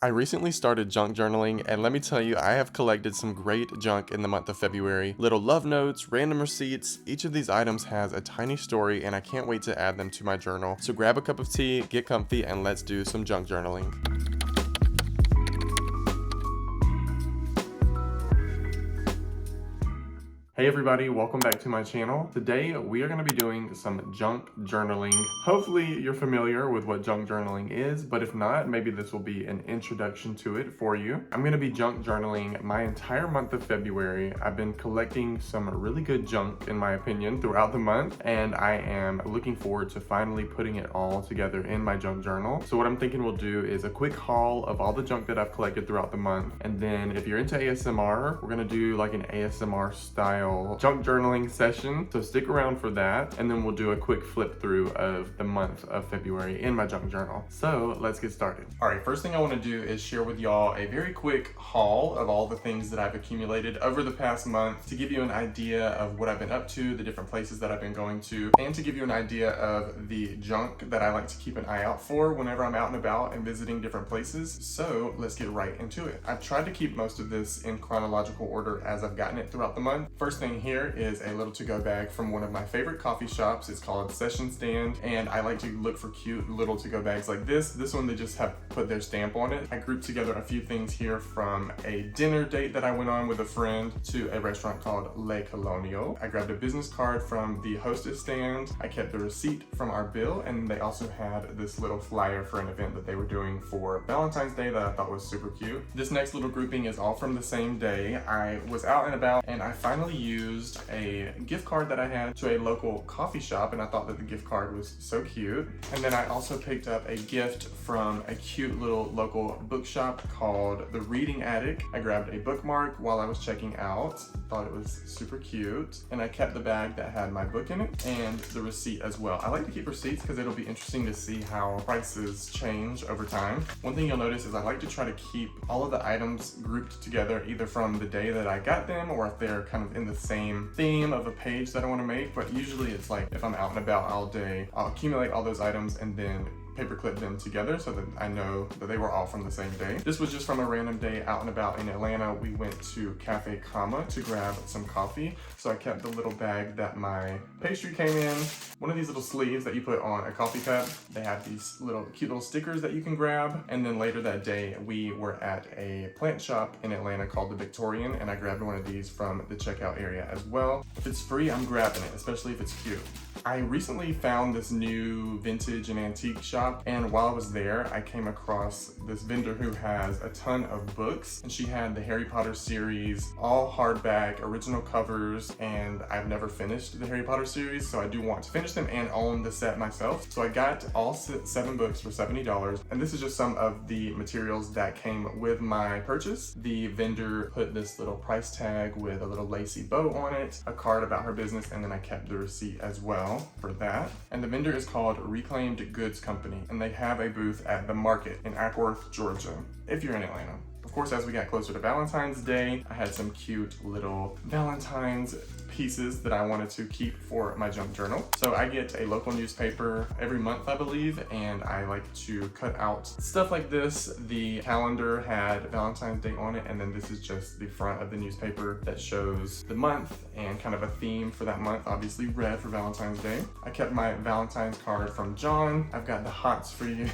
I recently started junk journaling, and let me tell you, I have collected some great junk in the month of February. Little love notes, random receipts, each of these items has a tiny story, and I can't wait to add them to my journal. So grab a cup of tea, get comfy, and let's do some junk journaling. Hey everybody, welcome back to my channel. Today we are going to be doing some junk journaling. Hopefully you're familiar with what junk journaling is, but if not, maybe this will be an introduction to it for you. I'm going to be junk journaling my entire month of February. I've been collecting some really good junk, in my opinion, throughout the month, and I am looking forward to finally putting it all together in my junk journal. So what I'm thinking we'll do is a quick haul of all the junk that I've collected throughout the month, and then if you're into ASMR, we're going to do like an ASMR style junk journaling session, so stick around for that, and then we'll do a quick flip through of the month of February in my junk journal. So let's get started. All right, first thing I want to do is share with y'all a very quick haul of all the things that I've accumulated over the past month to give you an idea of what I've been up to, the different places that I've been going to, and to give you an idea of the junk that I like to keep an eye out for whenever I'm out and about and visiting different places. So let's get right into it. I've tried to keep most of this in chronological order as I've gotten it throughout the month. First thing here is a little to-go bag from one of my favorite coffee shops. It's called Session Stand, and I like to look for cute little to-go bags like this. This one, they just have put their stamp on it. I grouped together a few things here from a dinner date that I went on with a friend to a restaurant called Le Colonial. I grabbed a business card from the hostess stand. I kept the receipt from our bill, and they also had this little flyer for an event that they were doing for Valentine's Day that I thought was super cute. This next little grouping is all from the same day. I was out and about, and I finally used a gift card that I had to a local coffee shop, and I thought that the gift card was so cute. And then I also picked up a gift from a cute little local bookshop called The Reading Attic. I grabbed a bookmark while I was checking out, thought it was super cute, and I kept the bag that had my book in it and the receipt as well. I like to keep receipts because it'll be interesting to see how prices change over time. One thing you'll notice is I like to try to keep all of the items grouped together either from the day that I got them or if they're kind of in the same theme of a page that I want to make. But usually it's like if I'm out and about all day, I'll accumulate all those items and then paperclip them together so that I know that they were all from the same day. This was just from a random day out and about in Atlanta. We went to Cafe Kama to grab some coffee, so I kept the little bag that my pastry came in. One of these little sleeves that you put on a coffee cup. They have these little cute little stickers that you can grab. And then later that day, we were at a plant shop in Atlanta called the Victorian, and I grabbed one of these from the checkout area as well. If it's free, I'm grabbing it, especially if it's cute. I recently found this new vintage and antique shop, and while I was there, I came across this vendor who has a ton of books, and she had the Harry Potter series, all hardback, original covers, and I've never finished the Harry Potter series, so I do want to finish them and own the set myself. So I got all 7 books for $70, and this is just some of the materials that came with my purchase. The vendor put this little price tag with a little lacy bow on it, a card about her business, and then I kept the receipt as well for that. And the vendor is called Reclaimed Goods Company, and they have a booth at the Market in Ackworth, Georgia, if you're in Atlanta. Of course, as we got closer to Valentine's Day, I had some cute little Valentine's pieces that I wanted to keep for my junk journal. So I get a local newspaper every month, I believe, and I like to cut out stuff like this. The calendar had Valentine's Day on it, and then this is just the front of the newspaper that shows the month and kind of a theme for that month, obviously red for Valentine's Day. I kept my Valentine's card from John. I've got the hots for you.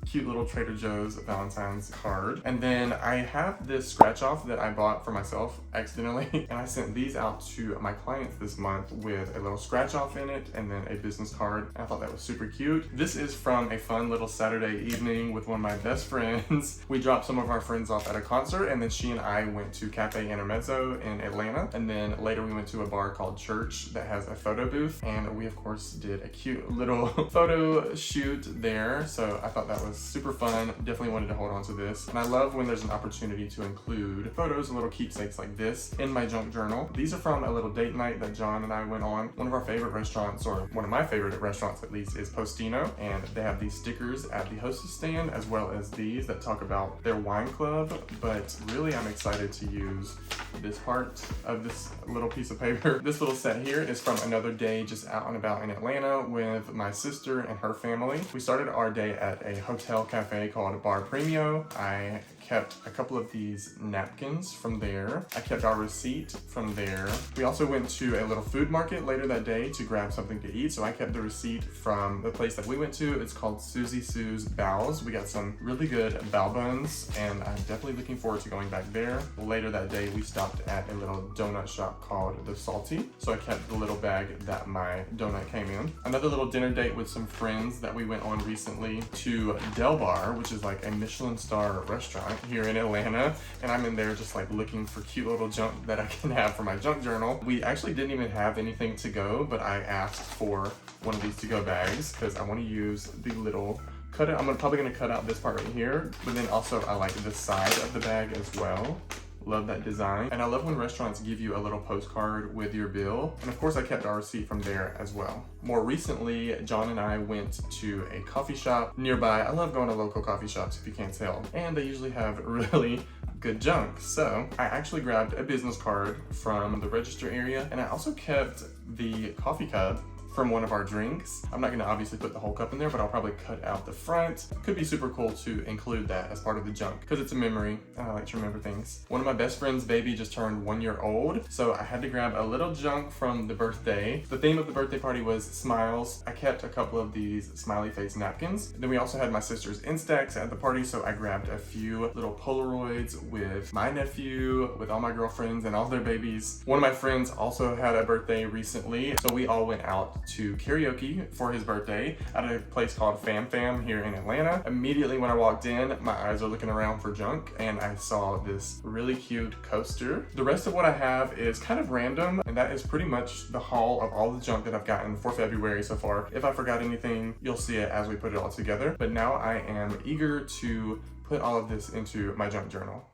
Cute little Trader Joe's Valentine's card. And then I have this scratch off that I bought for myself accidentally, and I sent these out to my clients this month with a little scratch off in it and then a business card. And I thought that was super cute. This is from a fun little Saturday evening with one of my best friends. We dropped some of our friends off at a concert, and then she and I went to Cafe Intermezzo in Atlanta, and then later we went to a bar called Church that has a photo booth, and we of course did a cute little photo shoot there. So I thought that was super fun. Definitely wanted to hold on to this. And I love when there's an opportunity to include photos and little keepsakes like this in my junk journal. These are from a little date night that John and I went on. One of our favorite restaurants, or one of my favorite restaurants at least, is Postino. And they have these stickers at the hostess stand, as well as these that talk about their wine club. But really, I'm excited to use this part of this little piece of paper. This little set here is from another day just out and about in Atlanta with my sister and her family. We started our day at a hotel cafe called Bar Premio. I kept a couple of these napkins from there. I kept our receipt from there. We also went to a little food market later that day to grab something to eat, so I kept the receipt from the place that we went to. It's called Susie Sue's Bows. We got some really good bao buns, and I'm definitely looking forward to going back there. Later that day, we stopped at a little donut shop called The Salty, so I kept the little bag that my donut came in. Another little dinner date with some friends that we went on recently to Del Bar, which is like a Michelin star restaurant here in Atlanta, and I'm in there just like looking for cute little junk that I can have for my junk journal. We actually didn't even have anything to go, but I asked for one of these to-go bags because I want to use the little cut it. I'm probably gonna cut out this part right here, but then also I like the side of the bag as well. Love that design. And I love when restaurants give you a little postcard with your bill. And of course I kept our receipt from there as well. More recently, John and I went to a coffee shop nearby. I love going to local coffee shops if you can't tell. And they usually have really good junk. So I actually grabbed a business card from the register area, and I also kept the coffee cup from one of our drinks. I'm not gonna obviously put the whole cup in there, but I'll probably cut out the front. Could be super cool to include that as part of the junk because it's a memory and I like to remember things. One of my best friend's baby just turned 1 year old, so I had to grab a little junk from the birthday. The theme of the birthday party was smiles. I kept a couple of these smiley face napkins. Then we also had my sister's Instax at the party, so I grabbed a few little Polaroids with my nephew, with all my girlfriends and all their babies. One of my friends also had a birthday recently, so we all went out to karaoke for his birthday at a place called Fam Fam here in Atlanta. Immediately when I walked in, my eyes are looking around for junk, and I saw this really cute coaster. The rest of what I have is kind of random, and that is pretty much the haul of all the junk that I've gotten for February so far. If I forgot anything, you'll see it as we put it all together. But now I am eager to put all of this into my junk journal.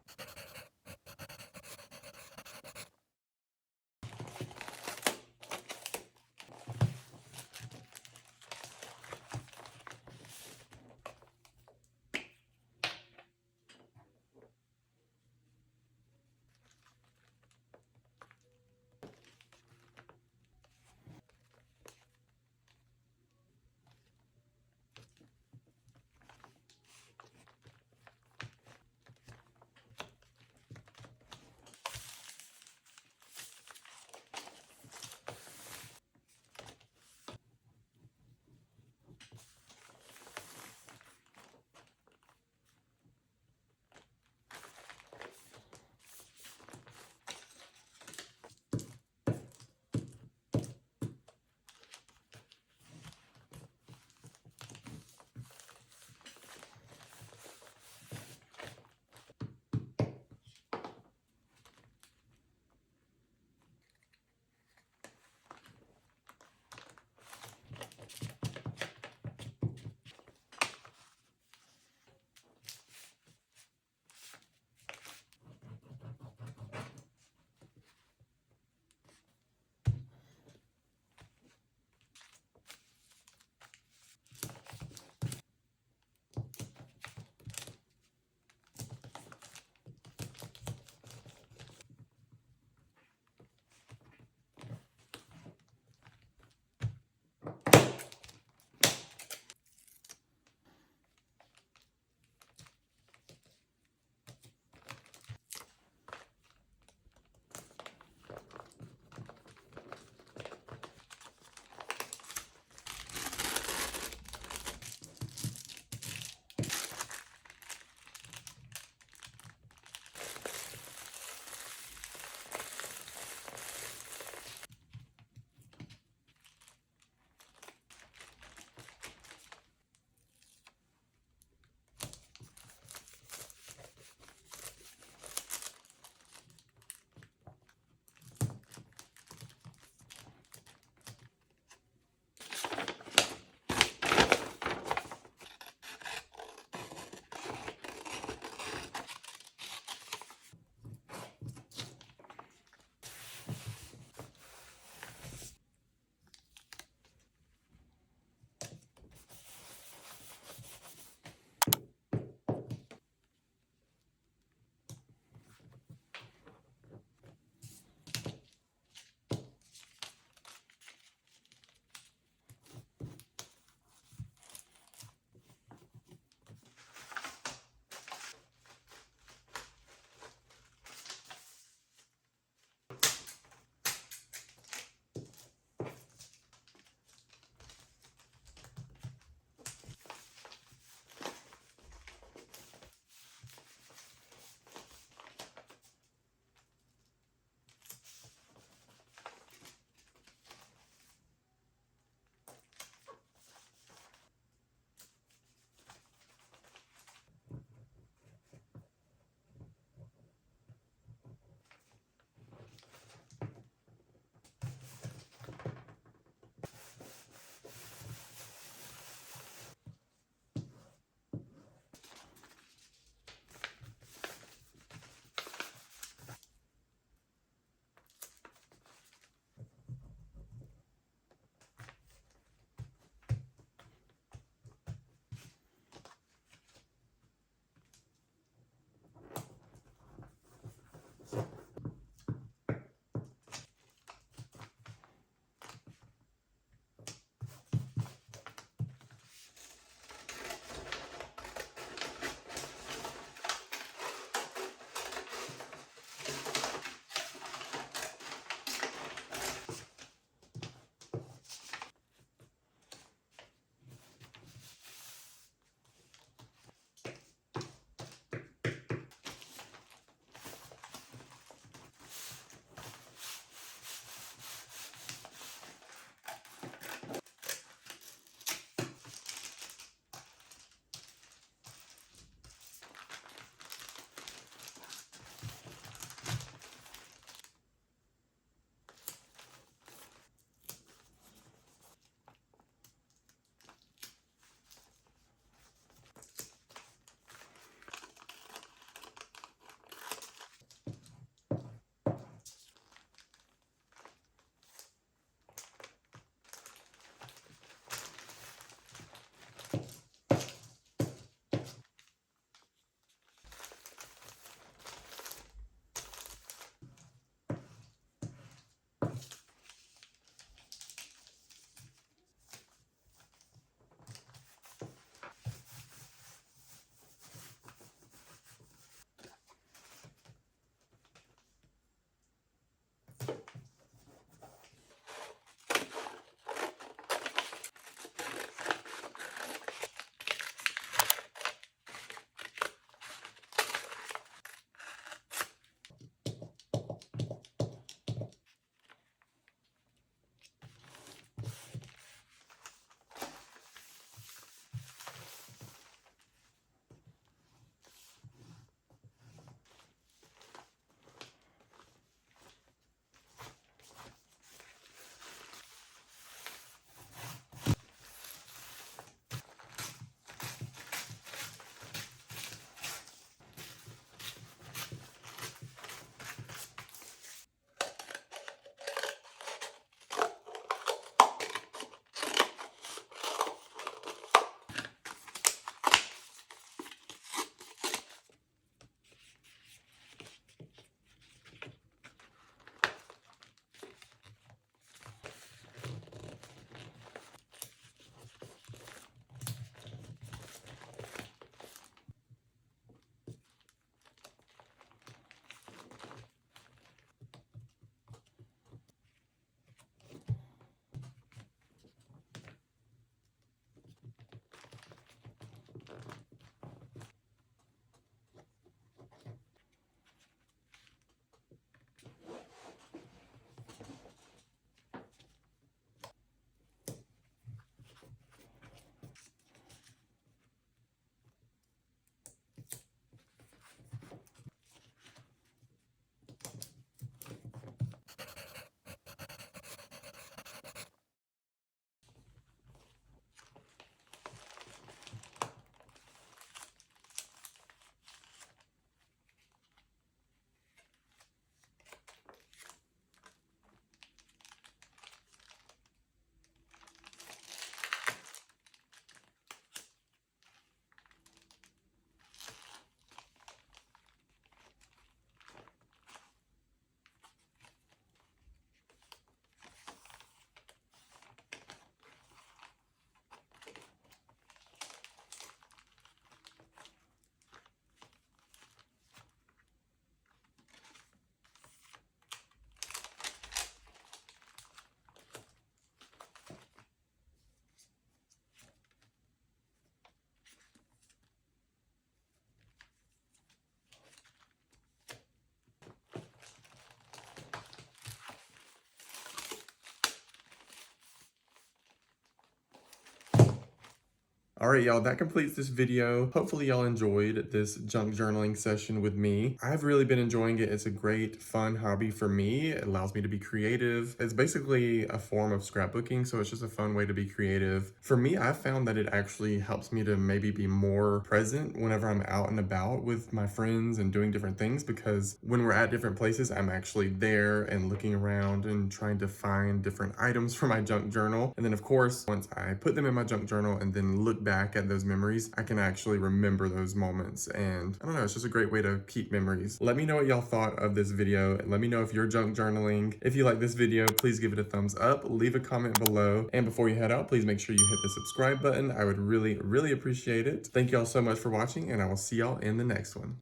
All right, y'all, that completes this video. Hopefully y'all enjoyed this junk journaling session with me. I've really been enjoying it. It's a great, fun hobby for me. It allows me to be creative. It's basically a form of scrapbooking, so it's just a fun way to be creative. For me, I've found that it actually helps me to maybe be more present whenever I'm out and about with my friends and doing different things, because when we're at different places, I'm actually there and looking around and trying to find different items for my junk journal. And then of course, once I put them in my junk journal and then look back at those memories, I can actually remember those moments. And I don't know, it's just a great way to keep memories. Let me know what y'all thought of this video. Let me know if you're junk journaling. If you like this video, please give it a thumbs up, leave a comment below. And before you head out, please make sure you hit the subscribe button. I would really, really appreciate it. Thank y'all so much for watching, and I will see y'all in the next one.